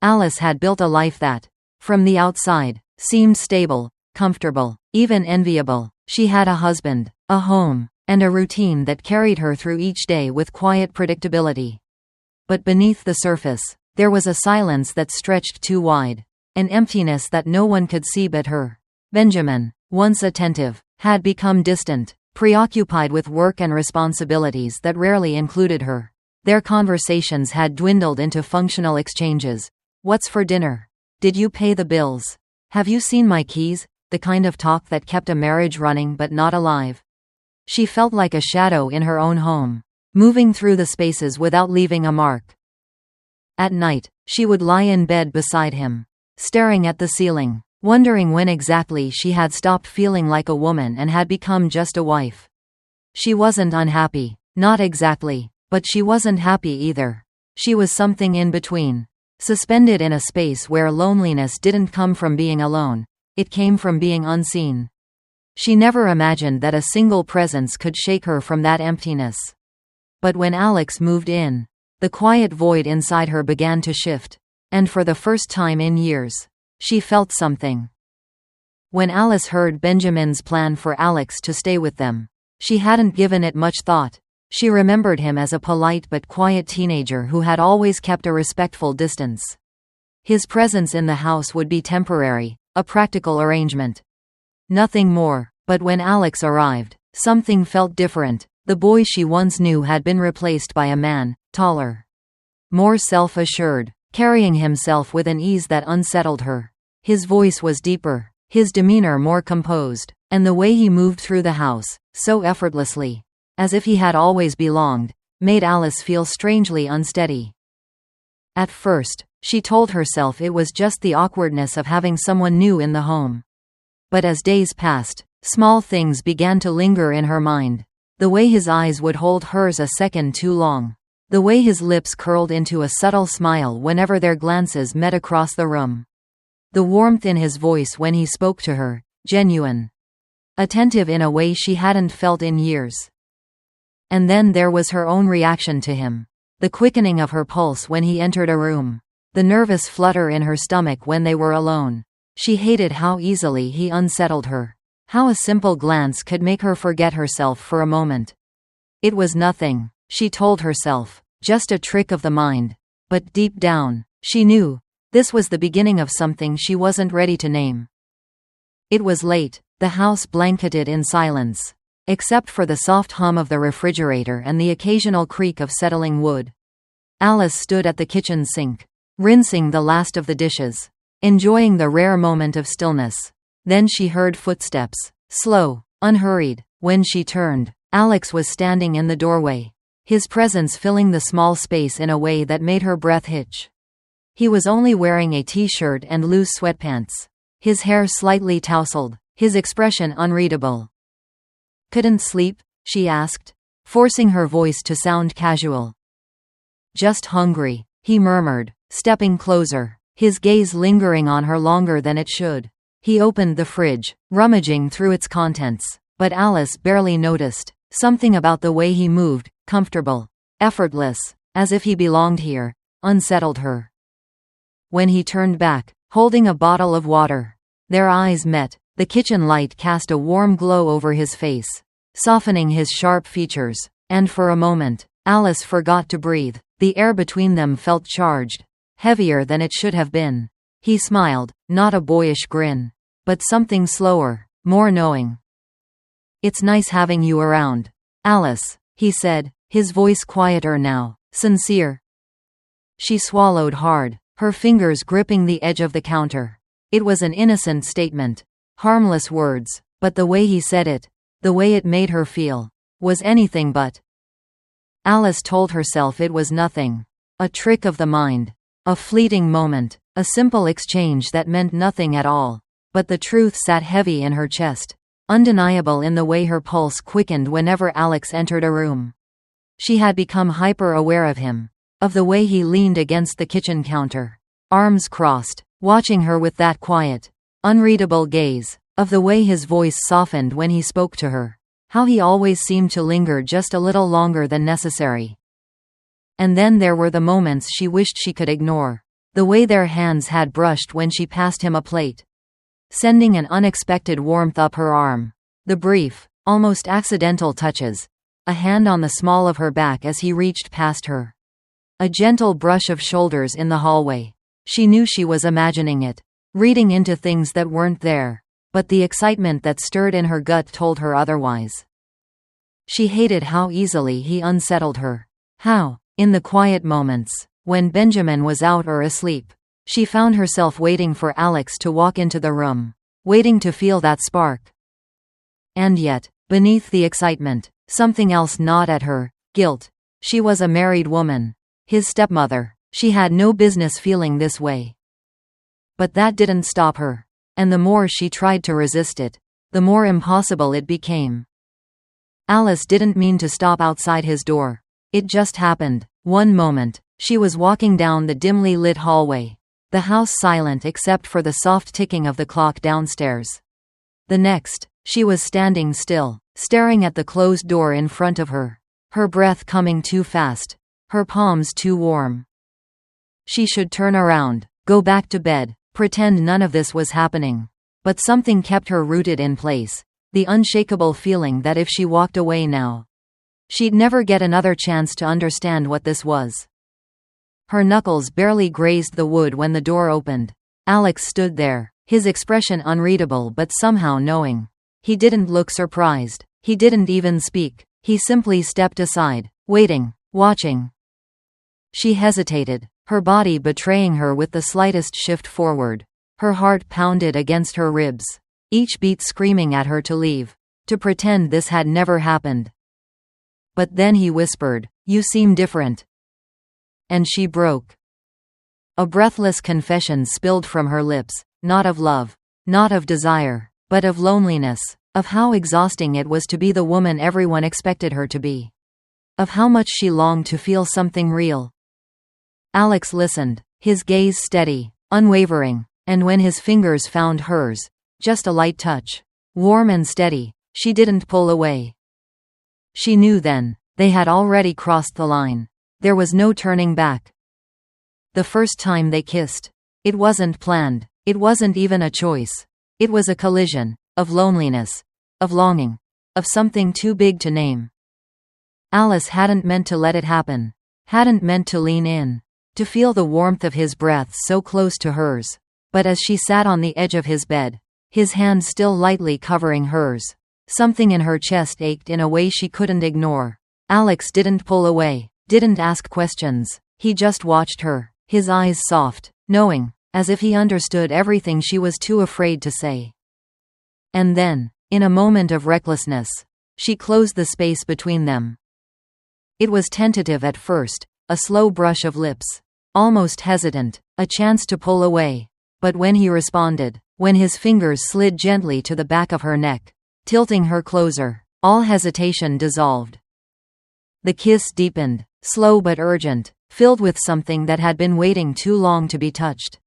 Alice had built a life that, from the outside, seemed stable, comfortable, even enviable. She had a husband, a home, and a routine that carried her through each day with quiet predictability. But beneath the surface, there was a silence that stretched too wide, an emptiness that no one could see but her. Benjamin, once attentive, had become distant, preoccupied with work and responsibilities that rarely included her. Their conversations had dwindled into functional exchanges. "What's for dinner? Did you pay the bills? Have you seen my keys?" The kind of talk that kept a marriage running but not alive. She felt like a shadow in her own home, moving through the spaces without leaving a mark. At night, she would lie in bed beside him, staring at the ceiling, wondering when exactly she had stopped feeling like a woman and had become just a wife. She wasn't unhappy, not exactly, but she wasn't happy either. She was something in between, suspended in a space where loneliness didn't come from being alone, it came from being unseen. She never imagined that a single presence could shake her from that emptiness. But when Alex moved in, the quiet void inside her began to shift, and for the first time in years, she felt something. When Alice heard Benjamin's plan for Alex to stay with them, she hadn't given it much thought. She remembered him as a polite but quiet teenager who had always kept a respectful distance. His presence in the house would be temporary, a practical arrangement. Nothing more. But when Alex arrived, something felt different. The boy she once knew had been replaced by a man, taller, more self-assured, carrying himself with an ease that unsettled her. His voice was deeper, his demeanor more composed, and the way he moved through the house, so effortlessly, as if he had always belonged, made Alice feel strangely unsteady. At first, she told herself it was just the awkwardness of having someone new in the home. But as days passed, small things began to linger in her mind. The way his eyes would hold hers a second too long. The way his lips curled into a subtle smile whenever their glances met across the room. The warmth in his voice when he spoke to her, genuine. Attentive in a way she hadn't felt in years. And then there was her own reaction to him. The quickening of her pulse when he entered a room. The nervous flutter in her stomach when they were alone. She hated how easily he unsettled her. How a simple glance could make her forget herself for a moment. It was nothing, she told herself, just a trick of the mind. But deep down, she knew, this was the beginning of something she wasn't ready to name. It was late, the house blanketed in silence, except for the soft hum of the refrigerator and the occasional creak of settling wood. Alice stood at the kitchen sink, rinsing the last of the dishes, enjoying the rare moment of stillness. Then she heard footsteps, slow, unhurried. When she turned, Alex was standing in the doorway, his presence filling the small space in a way that made her breath hitch. He was only wearing a t-shirt and loose sweatpants, his hair slightly tousled, his expression unreadable. "Couldn't sleep?" she asked, forcing her voice to sound casual. "Just hungry," he murmured, stepping closer, his gaze lingering on her longer than it should. He opened the fridge, rummaging through its contents, but Alice barely noticed. Something about the way he moved, comfortable, effortless, as if he belonged here, unsettled her. When he turned back, holding a bottle of water, their eyes met. The kitchen light cast a warm glow over his face, softening his sharp features, and for a moment, Alice forgot to breathe. The air between them felt charged, heavier than it should have been. He smiled, not a boyish grin, but something slower, more knowing. "It's nice having you around, Alice," he said, his voice quieter now, sincere. She swallowed hard, her fingers gripping the edge of the counter. It was an innocent statement, harmless words, but the way he said it, the way it made her feel, was anything but. Alice told herself it was nothing, a trick of the mind, a fleeting moment, a simple exchange that meant nothing at all. But the truth sat heavy in her chest, undeniable in the way her pulse quickened whenever Alex entered a room. She had become hyper-aware of him, of the way he leaned against the kitchen counter, arms crossed, watching her with that quiet, unreadable gaze, of the way his voice softened when he spoke to her, how he always seemed to linger just a little longer than necessary. And then there were the moments she wished she could ignore. the way their hands had brushed when she passed him a plate, sending an unexpected warmth up her arm. The brief, almost accidental touches, a hand on the small of her back as he reached past her, a gentle brush of shoulders in the hallway. She knew she was imagining it, reading into things that weren't there, but the excitement that stirred in her gut told her otherwise. She hated how easily he unsettled her. How, in the quiet moments, when Benjamin was out or asleep, she found herself waiting for Alex to walk into the room, waiting to feel that spark. And yet, beneath the excitement, something else gnawed at her: guilt. She was a married woman, his stepmother. She had no business feeling this way. But that didn't stop her, and the more she tried to resist it, the more impossible it became. Alice didn't mean to stop outside his door. It just happened. One moment, she was walking down the dimly lit hallway, the house silent except for the soft ticking of the clock downstairs. The next, she was standing still, staring at the closed door in front of her, her breath coming too fast, her palms too warm. She should turn around, go back to bed, pretend none of this was happening. But something kept her rooted in place, the unshakable feeling that if she walked away now, she'd never get another chance to understand what this was. Her knuckles barely grazed the wood when the door opened. Alex stood there, his expression unreadable but somehow knowing. He didn't look surprised. He didn't even speak. He simply stepped aside, waiting, watching. She hesitated, her body betraying her with the slightest shift forward. Her heart pounded against her ribs, each beat screaming at her to leave, to pretend this had never happened. But then he whispered, "You seem different." And she broke. A breathless confession spilled from her lips, not of love, not of desire, but of loneliness, of how exhausting it was to be the woman everyone expected her to be, of how much she longed to feel something real. Alex listened, his gaze steady, unwavering, and when his fingers found hers, just a light touch, warm and steady, she didn't pull away. She knew then, they had already crossed the line. There was no turning back. The first time they kissed, it wasn't planned, it wasn't even a choice. It was a collision, of loneliness, of longing, of something too big to name. Alice hadn't meant to let it happen, hadn't meant to lean in, to feel the warmth of his breath so close to hers. But as she sat on the edge of his bed, his hand still lightly covering hers, something in her chest ached in a way she couldn't ignore. Alex didn't pull away, didn't ask questions. He just watched her, his eyes soft, knowing, as if he understood everything she was too afraid to say. And then, in a moment of recklessness, she closed the space between them. It was tentative at first, a slow brush of lips, almost hesitant, a chance to pull away. But when he responded, when his fingers slid gently to the back of her neck, tilting her closer, all hesitation dissolved. The kiss deepened, slow but urgent, filled with something that had been waiting too long to be touched.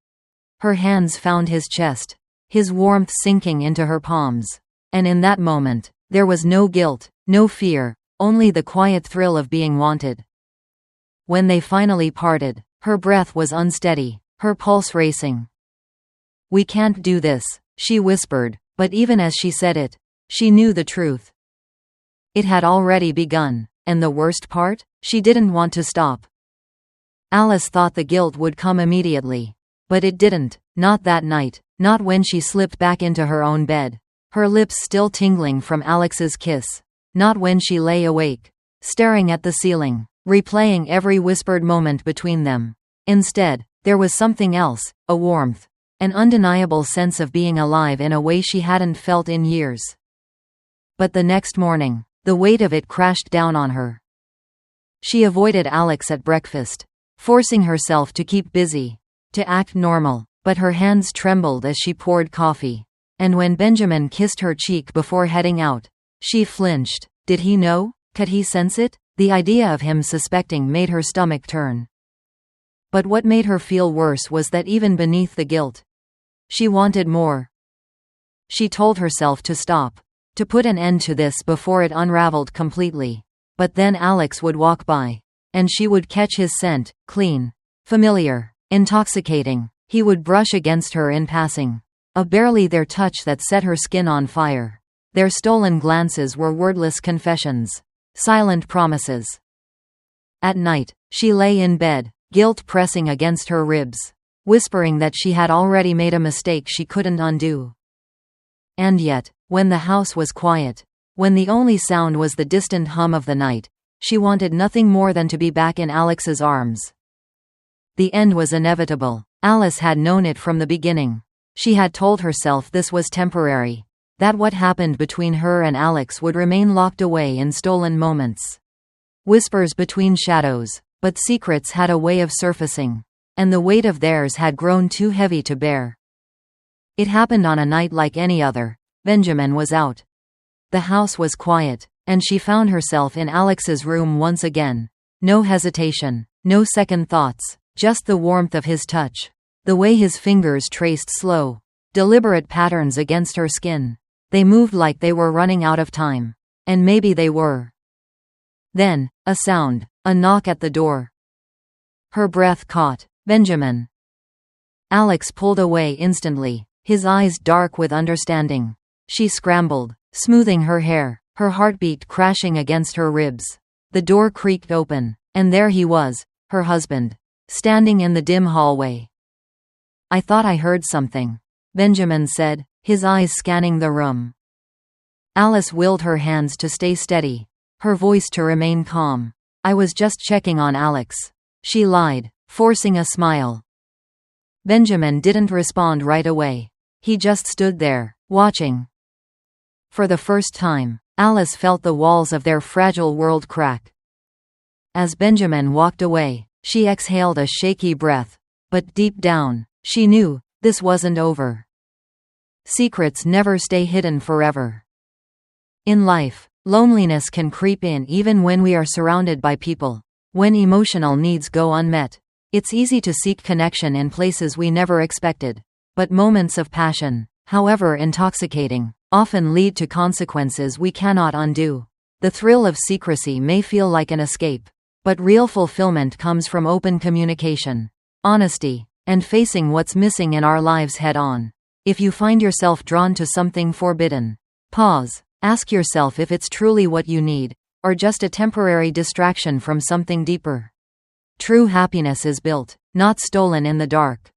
Her hands found his chest, his warmth sinking into her palms. And in that moment, there was no guilt, no fear, only the quiet thrill of being wanted. When they finally parted, her breath was unsteady, her pulse racing. "We can't do this," she whispered, but even as she said it, she knew the truth. It had already begun, and the worst part? She didn't want to stop. Alice thought the guilt would come immediately. But it didn't, not that night, not when she slipped back into her own bed, her lips still tingling from Alex's kiss, not when she lay awake, staring at the ceiling, replaying every whispered moment between them. Instead, there was something else, a warmth, an undeniable sense of being alive in a way she hadn't felt in years. But the next morning, the weight of it crashed down on her. She avoided Alex at breakfast, forcing herself to keep busy, to act normal, but her hands trembled as she poured coffee. And when Benjamin kissed her cheek before heading out, she flinched. Did he know? Could he sense it? The idea of him suspecting made her stomach turn. But what made her feel worse was that even beneath the guilt, she wanted more. She told herself to stop, to put an end to this before it unraveled completely. But then Alex would walk by, and she would catch his scent, clean, familiar, Intoxicating. He would brush against her in passing. A barely there touch that set her skin on fire. Their stolen glances were wordless confessions. Silent promises. At night, she lay in bed, guilt pressing against her ribs, whispering that she had already made a mistake she couldn't undo. And yet, when the house was quiet, when the only sound was the distant hum of the night, she wanted nothing more than to be back in Alex's arms. The end was inevitable. Alice had known it from the beginning. She had told herself this was temporary, that what happened between her and Alex would remain locked away in stolen moments. Whispers between shadows, but secrets had a way of surfacing, and the weight of theirs had grown too heavy to bear. It happened on a night like any other. Benjamin was out. The house was quiet, and she found herself in Alex's room once again. No hesitation, no second thoughts, just the warmth of his touch. The way his fingers traced slow, deliberate patterns against her skin. They moved like they were running out of time. And maybe they were. Then, a sound, a knock at the door. Her breath caught. Benjamin. Alex pulled away instantly, his eyes dark with understanding. She scrambled, smoothing her hair, her heartbeat crashing against her ribs. The door creaked open, and there he was, her husband, standing in the dim hallway. "I thought I heard something," Benjamin said, his eyes scanning the room. Alice willed her hands to stay steady, her voice to remain calm. "I was just checking on Alex," she lied, forcing a smile. Benjamin didn't respond right away. He just stood there, watching. For the first time, Alice felt the walls of their fragile world crack. As Benjamin walked away, she exhaled a shaky breath. But deep down, she knew, this wasn't over. Secrets never stay hidden forever. In life, loneliness can creep in even when we are surrounded by people. When emotional needs go unmet, it's easy to seek connection in places we never expected. But moments of passion, however intoxicating, often lead to consequences we cannot undo. The thrill of secrecy may feel like an escape, but real fulfillment comes from open communication, honesty, and facing what's missing in our lives head on. If you find yourself drawn to something forbidden, pause. Ask yourself if it's truly what you need, or just a temporary distraction from something deeper. True happiness is built, not stolen in the dark.